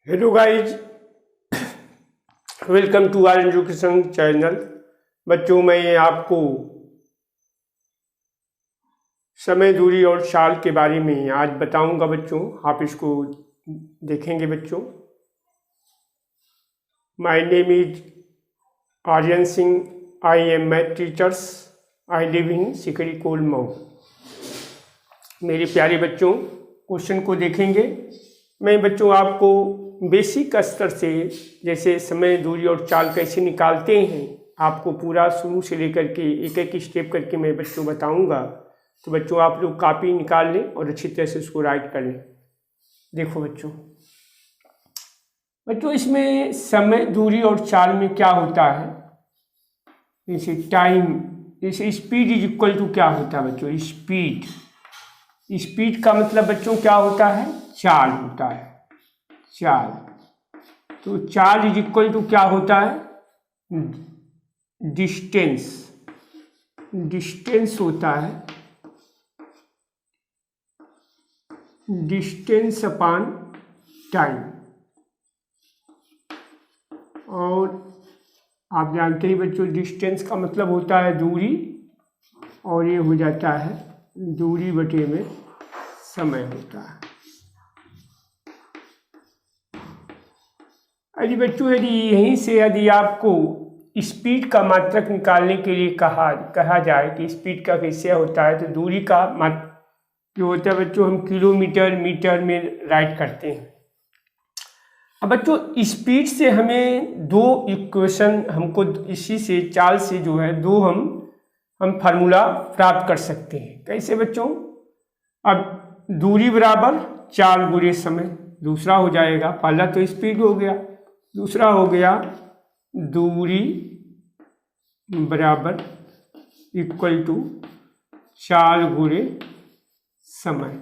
Hello guys, welcome to our education channel. बच्चों, मैं आपको समय, दूरी और चाल के बारे में आज बताऊंगा। बच्चों, आप इसको देखेंगे। बच्चों, my name is Aryan Singh, I am math teachers, I live in Sikri Kol Mau. मेरे प्यारे बच्चों, क्वेश्चन को देखेंगे। मैं बच्चों आपको बेसिक स्तर से, जैसे समय, दूरी और चाल कैसे निकालते हैं, आपको पूरा शुरू से लेकर के एक एक स्टेप करके मैं बच्चों बताऊंगा। तो बच्चों, आप लोग कॉपी निकाल लें और अच्छी तरह से उसको राइट कर लें। देखो बच्चों, इसमें समय, दूरी और चाल में क्या होता है, जैसे टाइम, जैसे स्पीड इज इक्वल टू क्या होता है बच्चों, स्पीड का मतलब बच्चों क्या होता है, चाल होता है। चाल, तो चाल इज इक्वल टू क्या होता है, डिस्टेंस होता है, डिस्टेंस अपॉन टाइम। और आप जानते ही बच्चों, डिस्टेंस का मतलब होता है दूरी, और ये हो जाता है दूरी बटे में समय होता है। अरे बच्चों, यदि आपको स्पीड का मात्रक निकालने के लिए कहा जाए कि स्पीड का कैसे होता है, तो दूरी का जो होता है बच्चों, हम किलोमीटर मीटर में राइट करते हैं। अब बच्चों, स्पीड से हमें दो इक्वेशन, हमको इसी से चाल से जो है दो हम फार्मूला प्राप्त कर सकते हैं। कैसे बच्चों, अब दूरी बराबर चाल गुणे समय, दूसरा हो जाएगा, पहला तो स्पीड हो गया, दूसरा हो गया दूरी बराबर इक्वल टू चाल गुणे समय।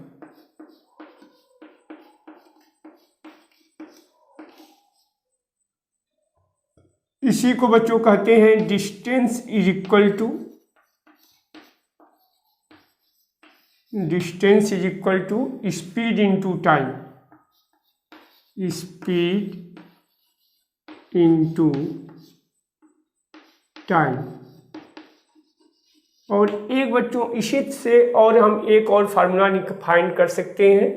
इसी को बच्चों कहते हैं distance is equal to speed into time, speed into time. और एक बच्चों इसी से और हम एक और फार्मूला फाइंड कर सकते हैं।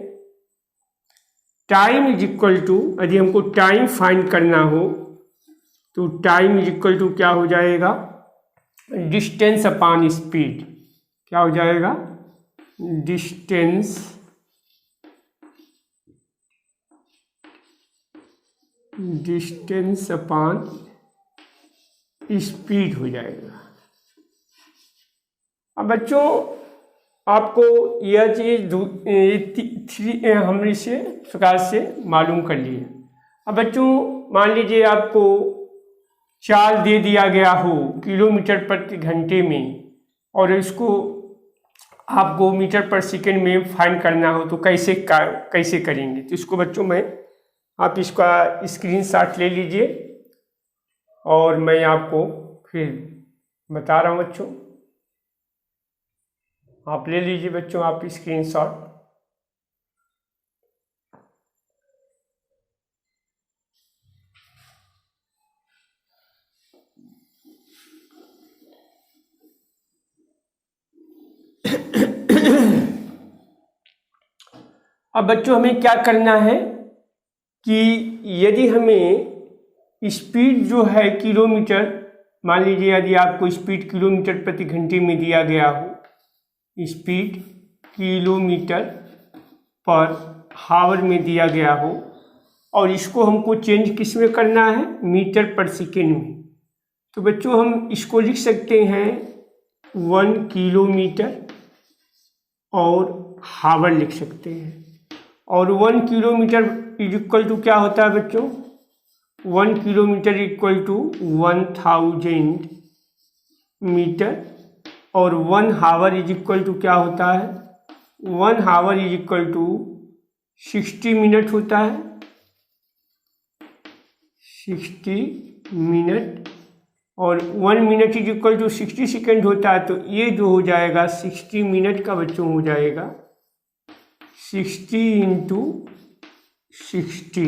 टाइम इज इक्वल टू, यदि हमको टाइम फाइंड करना हो तो टाइम इज इक्वल टू क्या हो जाएगा, डिस्टेंस अपॉन स्पीड। क्या हो जाएगा, डिस्टेंस अपॉन स्पीड हो जाएगा। अब बच्चों, आपको यह चीज हमने से प्रकार से मालूम कर लिए। अब बच्चों, मान लीजिए आपको चाल दे दिया गया हो किलोमीटर प्रति घंटे में, और इसको आपको मीटर पर सेकेंड में फाइंड करना हो, तो कैसे करेंगे। तो इसको बच्चों आप इसका स्क्रीनशॉट ले लीजिए और मैं आपको फिर बता रहा हूँ बच्चों। आप ले लीजिए बच्चों, आप स्क्रीनशॉट। अब बच्चों, हमें क्या करना है कि यदि हमें स्पीड जो है किलोमीटर, मान लीजिए यदि आपको स्पीड किलोमीटर प्रति घंटे में दिया गया हो, स्पीड किलोमीटर पर हावर में दिया गया हो, और इसको हमको चेंज किस में करना है, मीटर पर सेकेंड में। तो बच्चों, हम इसको लिख सकते हैं 1 किलोमीटर और हावर लिख सकते हैं। और 1 किलोमीटर इज इक्वल टू क्या होता है बच्चों, 1 किलोमीटर इक्वल टू 1000 मीटर, और 1 हावर इज इक्वल टू क्या होता है, 1 hour is equal to 60 minute होता है, 60 मिनट, और 1 minute is equal to 60 second होता है। तो ये जो हो जाएगा 60 मिनट का बच्चों हो जाएगा 60 × 60,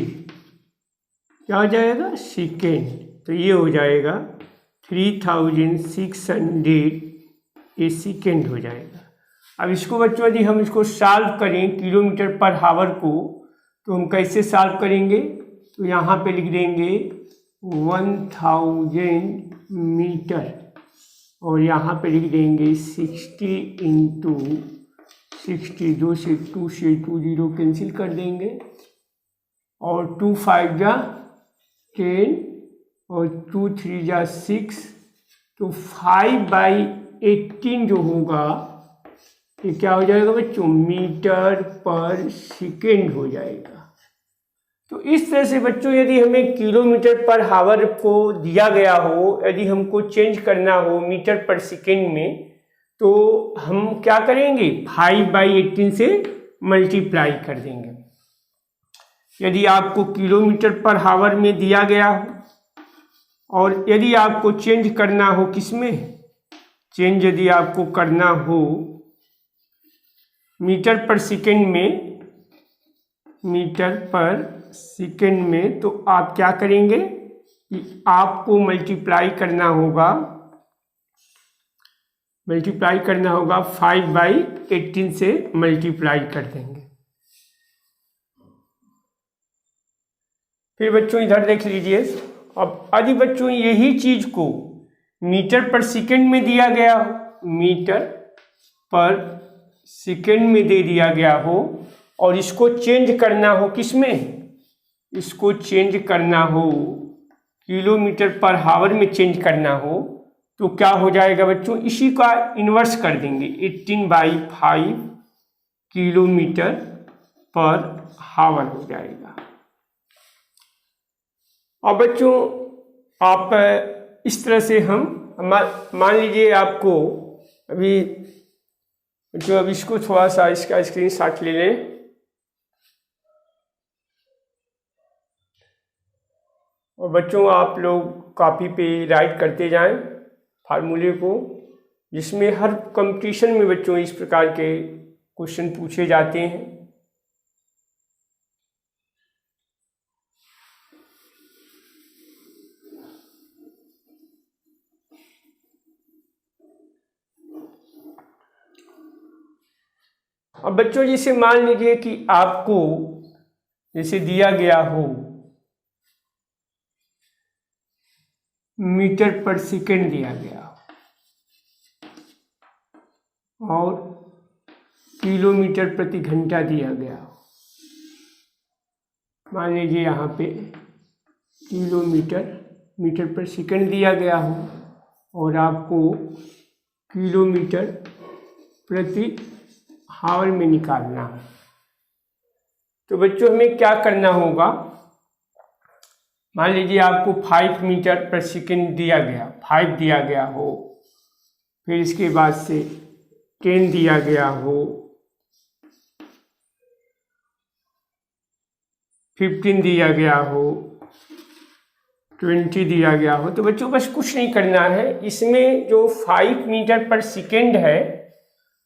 क्या हो जाएगा, सेकेंड। तो ये हो जाएगा 3600 ये सेकेंड हो जाएगा। अब इसको बच्चों यदि हम इसको सॉल्व करें किलोमीटर पर हावर को, तो हम कैसे सॉल्व करेंगे, तो यहाँ पे लिख देंगे 1000 मीटर और यहाँ पे लिख देंगे 60 इंटू 60, 2 से 2 0 कैंसिल कर देंगे और 2 5 जा 10 और 2 3 जा 6, तो 5/18 जो होगा ये क्या हो जाएगा बच्चों, मीटर पर सेकेंड हो जाएगा। तो इस तरह से बच्चों यदि हमें किलोमीटर पर हावर को दिया गया हो, यदि हमको चेंज करना हो मीटर पर सेकेंड में, तो हम क्या करेंगे, 5/18 से मल्टीप्लाई कर देंगे। यदि आपको किलोमीटर पर हावर में दिया गया हो और यदि आपको चेंज करना हो किसमें, चेंज यदि आपको करना हो मीटर पर सेकेंड में, मीटर पर सेकेंड में, तो आप क्या करेंगे कि आपको मल्टीप्लाई करना होगा 5/18 से मल्टीप्लाई कर देंगे। फिर बच्चों इधर देख लीजिए, अब यदि बच्चों यही चीज को मीटर पर सेकेंड में दिया गया हो, मीटर पर सेकेंड में दे दिया गया हो और इसको चेंज करना हो किसमें, इसको चेंज करना हो किलोमीटर पर हावर में चेंज करना हो, तो क्या हो जाएगा बच्चों, इसी का इन्वर्स कर देंगे, 18/5 किलोमीटर पर हावर हो जाएगा। और बच्चों आप इस तरह से हम मान लीजिए आपको अभी जो, अब इसको थोड़ा सा इसका स्क्रीनशॉट ले लें, और बच्चों आप लोग कॉपी पे राइट करते जाएं फार्मूले को, जिसमें हर कंपटीशन में बच्चों इस प्रकार के क्वेश्चन पूछे जाते हैं। अब बच्चों जैसे मान लीजिए कि आपको जैसे दिया गया हो मीटर पर सेकेंड दिया गया और किलोमीटर प्रति घंटा दिया गया हो, मान लीजिए यहाँ पे मीटर पर सेकेंड दिया गया हो और आपको किलोमीटर प्रति हावर में निकालना है, तो बच्चों हमें क्या करना होगा, मान लीजिए आपको 5 मीटर पर सेकेंड दिया गया, 5 दिया गया हो, फिर इसके बाद से 10 दिया गया हो, 15 दिया गया हो, 20 दिया गया हो, तो बच्चों बस कुछ नहीं करना है, इसमें जो 5 मीटर पर सेकेंड है,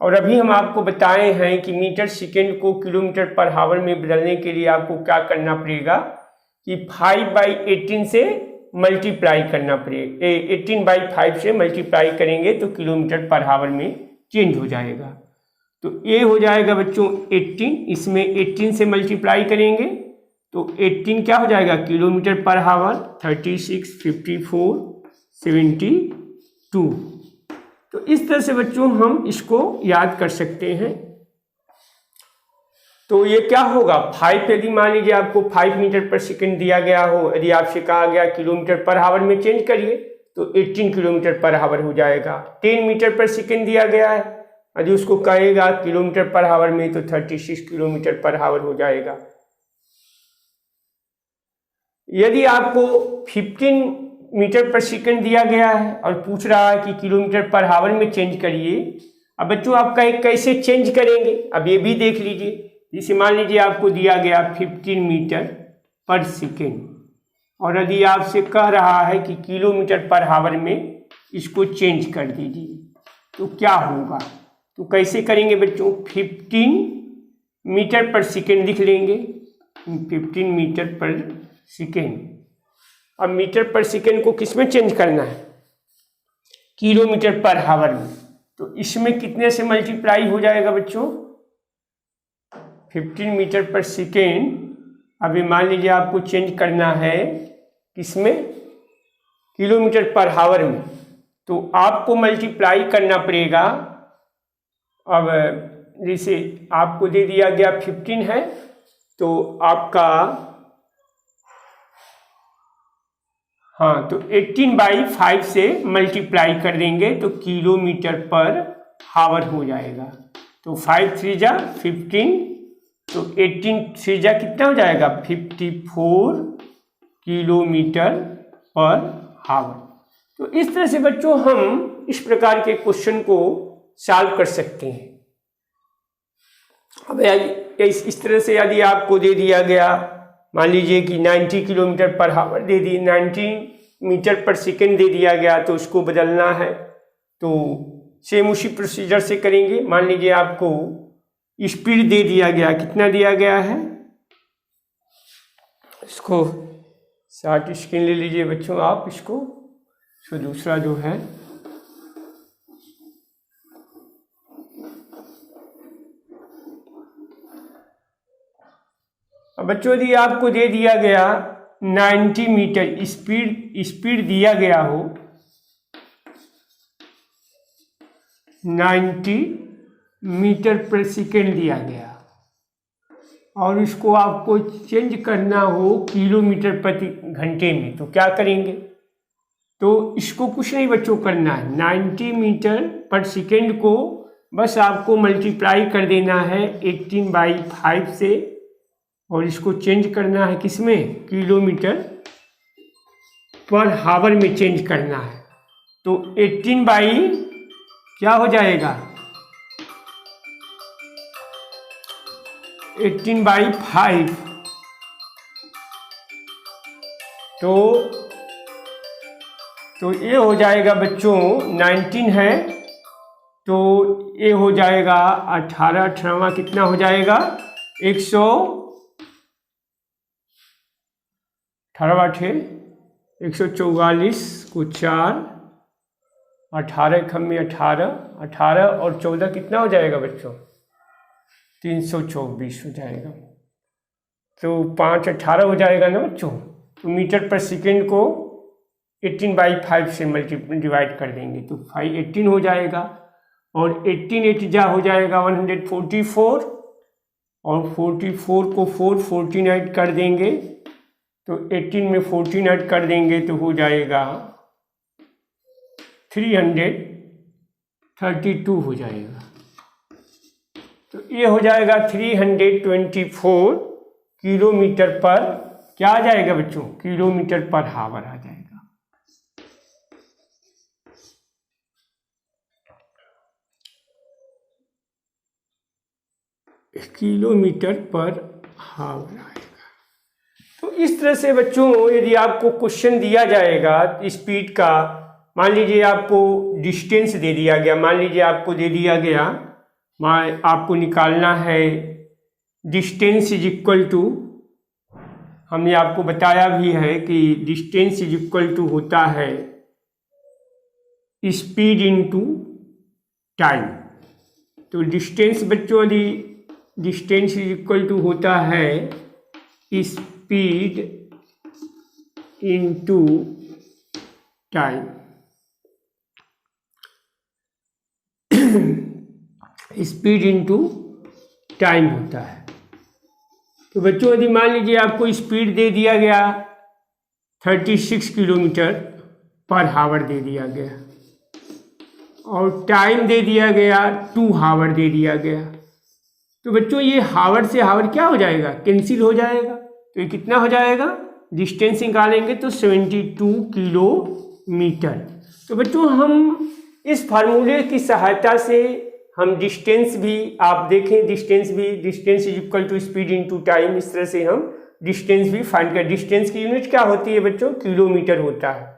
और अभी हम आपको बताए हैं कि मीटर सेकेंड को किलोमीटर पर हावर में बदलने के लिए आपको क्या करना पड़ेगा कि 5/18 से मल्टीप्लाई करना पड़ेगा, 18/5 से मल्टीप्लाई करेंगे तो किलोमीटर पर हावर में चेंज हो जाएगा। तो ये हो जाएगा बच्चों 18, इसमें 18 से मल्टीप्लाई करेंगे तो 18 क्या हो जाएगा किलोमीटर पर हावर, 36, 54, 72। तो इस तरह से बच्चों हम इसको याद कर सकते हैं। तो ये क्या होगा 5, यदि मान लीजिए आपको 5 मीटर पर सेकेंड दिया गया हो, यदि आपसे कहा गया किलोमीटर पर हावर में चेंज करिए तो 18 किलोमीटर पर हावर हो जाएगा। 10 मीटर पर सेकेंड दिया गया है, यदि उसको कहेगा किलोमीटर पर हावर में तो 36 किलोमीटर पर हावर हो जाएगा। यदि आपको 15 मीटर पर सेकेंड दिया गया है और पूछ रहा है कि किलोमीटर पर हावर में चेंज करिए, अब बच्चों आप कैसे चेंज करेंगे, अब ये भी देख लीजिए। जैसे मान लीजिए आपको दिया गया 15 मीटर पर सेकेंड और यदि आपसे कह रहा है कि किलोमीटर पर हावर में इसको चेंज कर दीजिए तो क्या होगा, तो कैसे करेंगे बच्चों, 15 मीटर पर सेकेंड लिख लेंगे, 15 मीटर पर सेकेंड अब मीटर पर सेकेंड को किस में चेंज करना है, किलोमीटर पर हावर में। तो इसमें कितने से मल्टीप्लाई हो जाएगा बच्चों, 15 मीटर पर सेकेंड। अभी मान लीजिए आपको चेंज करना है किसमें, किलोमीटर पर हावर में, तो आपको मल्टीप्लाई करना पड़ेगा। अब जैसे आपको दे दिया गया 15 है, तो आपका हाँ तो 18/5 से मल्टीप्लाई कर देंगे तो किलोमीटर पर हावर हो जाएगा। तो 5 3 जा 15, तो 18 3 जा कितना हो जाएगा 54 किलोमीटर पर हावर। तो इस तरह से बच्चों हम इस प्रकार के क्वेश्चन को सॉल्व कर सकते हैं। अब इस तरह से यदि आपको दे दिया गया, मान लीजिए कि 90 किलोमीटर पर हावर दे दी, 90 मीटर पर सेकेंड दे दिया गया, तो उसको बदलना है तो सेम उसी प्रोसीजर से करेंगे। मान लीजिए आपको स्पीड दे दिया गया, कितना दिया गया है, इसको शॉर्ट स्क्रीन ले लीजिए बच्चों आप इसको। तो दूसरा जो है अब बच्चों यदि आपको दे दिया गया 90 मीटर स्पीड दिया गया हो, 90 मीटर पर सेकेंड दिया गया, और इसको आपको चेंज करना हो किलोमीटर प्रति घंटे में, तो क्या करेंगे। तो इसको कुछ नहीं बच्चों करना है, 90 मीटर पर सेकेंड को बस आपको मल्टीप्लाई कर देना है 18/5 से, और इसको चेंज करना है किसमें, किलोमीटर पर हावर में चेंज करना है। तो 18 क्या हो जाएगा 18/5, तो ये हो जाएगा बच्चों 19 है, तो ये हो जाएगा 18 कितना हो जाएगा 144 को 4, 18 खम्मे 18 और 14 कितना हो जाएगा बच्चों 324 हो जाएगा। तो 5 18 हो जाएगा ना बच्चों। तो मीटर पर सेकेंड को 18/5 से डिवाइड कर देंगे तो 18 हो जाएगा, और 18 8 जा हो जाएगा 144, और 44 को 14 ऐड कर देंगे तो 18 में 14 ऐड कर देंगे तो हो जाएगा 332 हो जाएगा। तो ये हो जाएगा 324 किलोमीटर पर क्या आ जाएगा बच्चों, किलोमीटर पर हावर आ जाएगा। किलोमीटर पर हावर आएगा। तो इस तरह से बच्चों यदि आपको क्वेश्चन दिया जाएगा स्पीड का, मान लीजिए आपको डिस्टेंस दे दिया गया, मान लीजिए आपको दे दिया गया, आपको निकालना है डिस्टेंस इज इक्वल टू, हमने आपको बताया भी है कि डिस्टेंस इज इक्वल टू होता है स्पीड इनटू टाइम। तो डिस्टेंस बच्चों यदि डिस्टेंस इज इक्वल टू होता है speed into time. Speed into time होता है। तो बच्चों यदि मान लीजिए आपको स्पीड दे दिया गया 36 किलोमीटर पर हावर दे दिया गया, और टाइम दे दिया गया 2 हावर दे दिया गया, तो बच्चों ये हावर से हावर क्या हो जाएगा, कैंसिल हो जाएगा। तो ये कितना हो जाएगा, डिस्टेंस निकालेंगे तो 72 किलोमीटर। तो बच्चों हम इस फार्मूले की सहायता से हम डिस्टेंस भी, आप देखें distance is equal to speed into time, इस तरह से हम डिस्टेंस भी फाइंड कर। डिस्टेंस की यूनिट क्या होती है बच्चों, किलोमीटर होता है।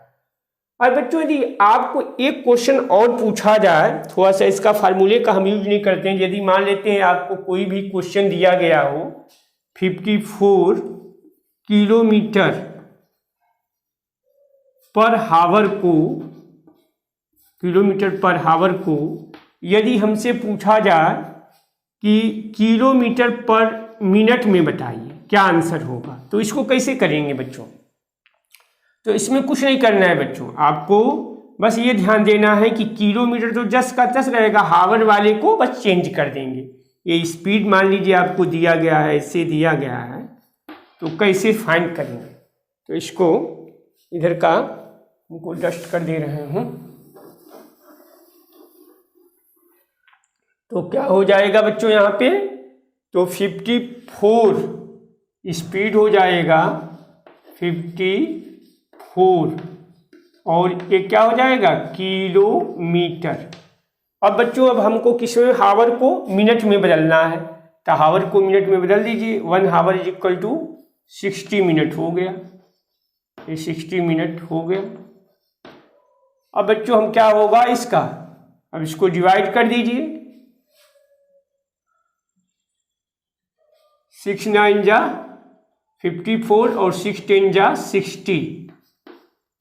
और बच्चों यदि आपको एक क्वेश्चन और पूछा जाए, थोड़ा सा इसका फार्मूले का हम यूज नहीं करते हैं, यदि मान लेते हैं आपको कोई भी क्वेश्चन दिया गया हो 54 किलोमीटर पर हावर को, किलोमीटर पर हावर को यदि हमसे पूछा जाए कि किलोमीटर पर मिनट में बताइए क्या आंसर होगा, तो इसको कैसे करेंगे बच्चों? तो इसमें कुछ नहीं करना है बच्चों, आपको बस ये ध्यान देना है कि किलोमीटर तो जस का तस रहेगा, हावर वाले को बस चेंज कर देंगे। ये स्पीड मान लीजिए आपको दिया गया है, इससे दिया गया है, तो कैसे फाइंड करेंगे? तो इसको इधर का हमको डस्ट कर दे रहे हूँ। तो क्या हो जाएगा बच्चों यहाँ पे? तो 54 स्पीड हो जाएगा, 54, और ये क्या हो जाएगा? किलोमीटर। अब बच्चों अब हमको किसमें, हावर को मिनट में बदलना है, तो हावर को मिनट में बदल दीजिए। 1 hour is equal to 60 minute हो गया, ये 60 मिनट हो गया। अब बच्चों हम क्या होगा इसका, अब इसको डिवाइड कर दीजिए, 6 9 जा 54 और 6 10 जा 60,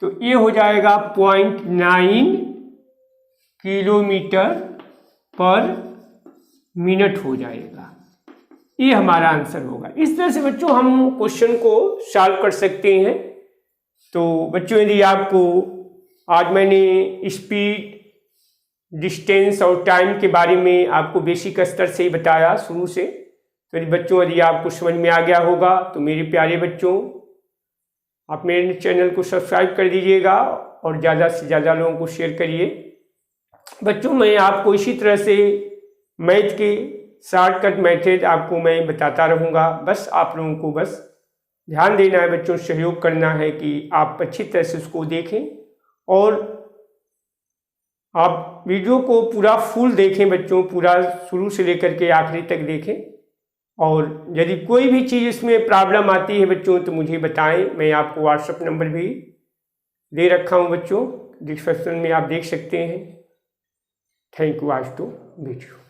तो ये हो जाएगा 0.9 किलोमीटर पर मिनट हो जाएगा। ये हमारा आंसर होगा। इस तरह से बच्चों हम क्वेश्चन को सॉल्व कर सकते हैं। तो बच्चों यदि आपको आज मैंने स्पीड, डिस्टेंस और टाइम के बारे में आपको बेसिक स्तर से ही बताया शुरू से, तो यदि आपको समझ में आ गया होगा तो मेरे प्यारे बच्चों आप मेरे चैनल को सब्सक्राइब कर दीजिएगा और ज़्यादा से ज़्यादा लोगों को शेयर करिए। बच्चों मैं आपको इसी तरह से मैथ के शॉर्टकट मेथड आपको मैं बताता रहूँगा। बस आप लोगों को बस ध्यान देना है बच्चों, सहयोग करना है कि आप अच्छी तरह से उसको देखें और आप वीडियो को पूरा फुल देखें बच्चों, पूरा शुरू से लेकर के आखिरी तक देखें। और यदि कोई भी चीज़ इसमें प्रॉब्लम आती है बच्चों तो मुझे बताएं, मैं आपको व्हाट्सएप नंबर भी दे रखा हूं बच्चों, डिस्क्रिप्शन में आप देख सकते हैं। Thank you. आज तो वीडियो